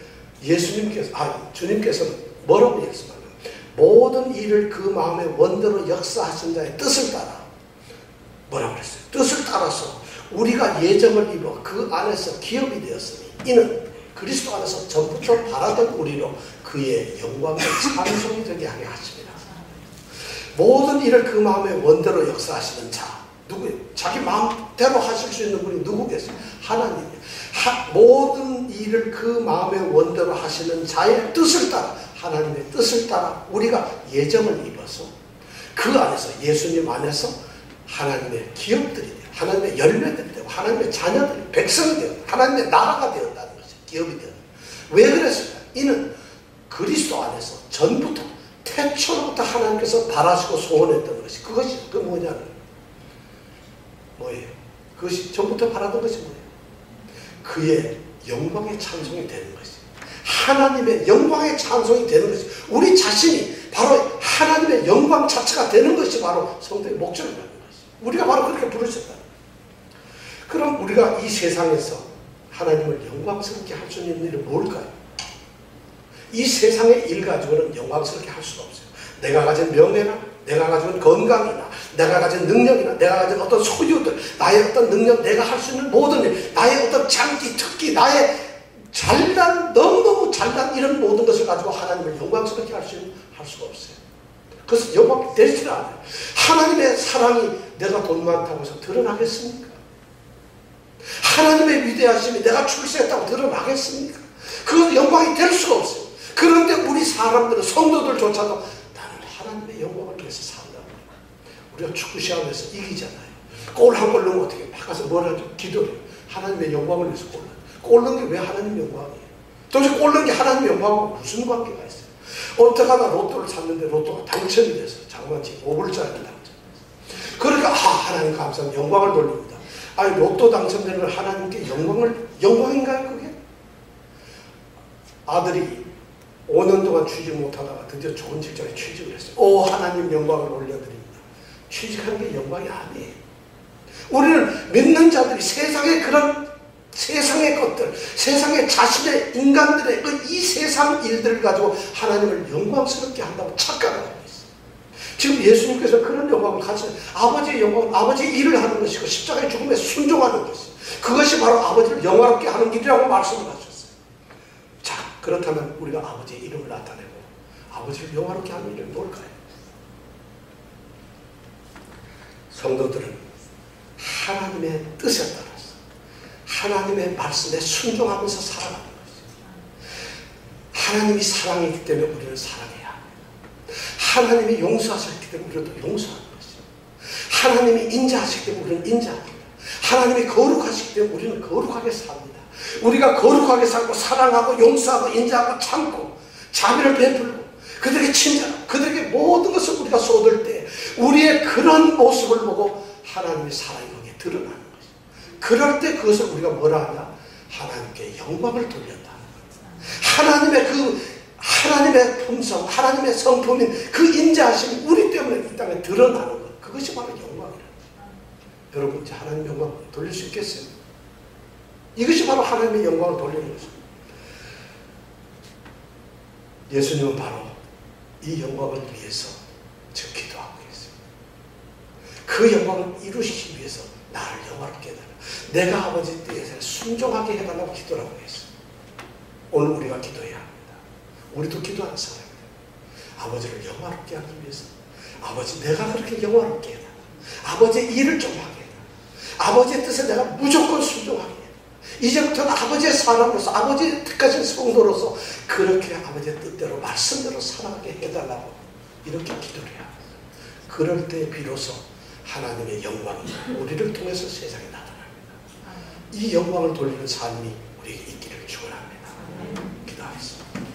주님께서는 뭐라고 말씀하냐면 모든 일을 그 마음의 원대로 역사하신 자의 뜻을 따라 뭐라고 그랬어요? 뜻을 따라서 우리가 예정을 입어 그 안에서 기업이 되었으니 이는 그리스도 안에서 전부터 바라던 우리로 그의 영광을 찬송이 되게 하게 하십니다. 모든 일을 그 마음의 원대로 역사하시는 자 누구예요? 자기 마음대로 하실 수 있는 분이 누구겠어요? 하나님이에요. 모든 일을 그 마음의 원대로 하시는 자의 뜻을 따라, 하나님의 뜻을 따라 우리가 예정을 입어서 그 안에서, 예수님 안에서 하나님의 기업들이 되고 하나님의 열매들이 되고 하나님의 자녀들이 백성이 되고 하나님의 나라가 되었다는 것이 기업이 되었다. 왜 그랬을까? 이는 그리스도 안에서 전부터 태초로부터 하나님께서 바라시고 소원했던 것이 그것이 그 뭐냐면 뭐예요? 그것이 전부터 바라던 것이 뭐예요? 그의 영광의 찬송이 되는 것이, 하나님의 영광의 찬송이 되는 것이, 우리 자신이 바로 하나님의 영광 자체가 되는 것이 바로 성도의 목적이라는 것이, 우리가 바로 그렇게 부르셨다. 그럼 우리가 이 세상에서 하나님을 영광스럽게 할 수 있는 일은 뭘까요? 이 세상의 일 가지고는 영광스럽게 할 수가 없어요. 내가 가진 명예나 내가 가진 건강이나 내가 가진 능력이나 내가 가진 어떤 소유들, 나의 어떤 능력, 내가 할 수 있는 모든 일, 나의 어떤 장기, 특기, 나의 잘난, 너무너무 잘난 이런 모든 것을 가지고 하나님을 영광스럽게 할 수가 없어요. 그래서 영광이 되지를 않아요. 하나님의 사랑이 내가 돈 많다고 해서 드러나겠습니까? 하나님의 위대하심이 내가 출세했다고 드러나겠습니까? 그건 영광이 될 수가 없어요. 그런데 우리 사람들은, 성도들조차도 나는 하나님의 영광을 위해서 산다. 우리가 축구 시합에서 이기잖아요. 골 한 골 넣으면 어떻게 막 가서 뭘 하죠? 기도를 해요. 하나님의 영광을 위해서 골 넣은 게 왜 하나님의 영광이에요? 도대체 골 넣은 게 하나님의 영광하고 무슨 관계가 있어요? 어떻게 하다 로또를 샀는데 로또가 당첨이 돼서 장만치 5불짜리 당첨됐어요. 그러니까 하나님 감사합니다. 영광을 돌립니다. 아니 로또 당첨되는 하나님께 영광인가요 그게? 아들이 5년 동안 취직 못하다가 드디어 좋은 직장에 취직을 했어요. 오 하나님 영광을 올려드립니다. 취직하는 게 영광이 아니에요. 우리는 믿는 자들이 세상의 그런 세상의 것들, 세상의 자신의 인간들의 이 세상 일들을 가지고 하나님을 영광스럽게 한다고 착각을 하고 있어요. 지금 예수님께서 그런 영광을 가지는 아버지의 영광은 아버지의 일을 하는 것이고 십자가의 죽음에 순종하는 것이에요. 그것이 바로 아버지를 영화롭게 하는 길이라고 말씀을 하셨어요. 자, 그렇다면 우리가 아버지의 이름을 나타내고 아버지를 영화롭게 하는 일은 뭘까요? 성도들은 하나님의 뜻에 따라서 하나님의 말씀에 순종하면서 살아가는 것이죠. 하나님이 사랑이기 때문에 우리는 사랑해야 합니다. 하나님이 용서하셨기 때문에 우리도 용서하는 것이죠. 하나님이 인자하시기 때문에 우리는 인자합니다. 하나님이 거룩하시기 때문에 우리는 거룩하게 삽니다. 우리가 거룩하게 살고 사랑하고 용서하고 인자하고 참고 자비를 베풀고 그들에게 친절하고 그들에게 모든 것을 우리가 쏟을 때 우리의 그런 모습을 보고 하나님의 사랑이 거기에 드러나는 것이죠. 그럴 때 그것을 우리가 뭐라 하냐? 하나님께 영광을 돌렸다. 하나님의 품성, 하나님의 성품인 그 인자하심이 우리 때문에 이 땅에 드러나는 것. 그것이 바로 영광이라는 거예요. 여러분 이제 하나님의 영광을 돌릴 수 있겠어요? 이것이 바로 하나님의 영광을 돌리는 것입니다. 예수님은 바로 이 영광을 위해서 지금 기도하고 계세요. 그 영광을 이루시기 위해서 나를 영화롭게 해달라. 내가 아버지 뜻에 순종하게 해달라고 기도를 하고 계세요. 오늘 우리가 기도해야 합니다. 우리도 기도하는 사람입니다. 아버지를 영화롭게 하기 위해서 아버지 내가 그렇게 영화롭게 해달라. 아버지의 일을 좀 하게 해달라. 아버지의 뜻에 내가 무조건 순종하게 해달라. 이제부터는 아버지의 사람으로서 아버지의 택하신 성도로서 그렇게 아버지의 뜻대로 말씀대로 살아가게 해달라고 이렇게 기도를 해야 합니다. 그럴 때 비로소 하나님의 영광이 우리를 통해서 세상에 나타납니다. 이 영광을 돌리는 삶이 우리에게 있기를 축원합니다. 기도하겠습니다.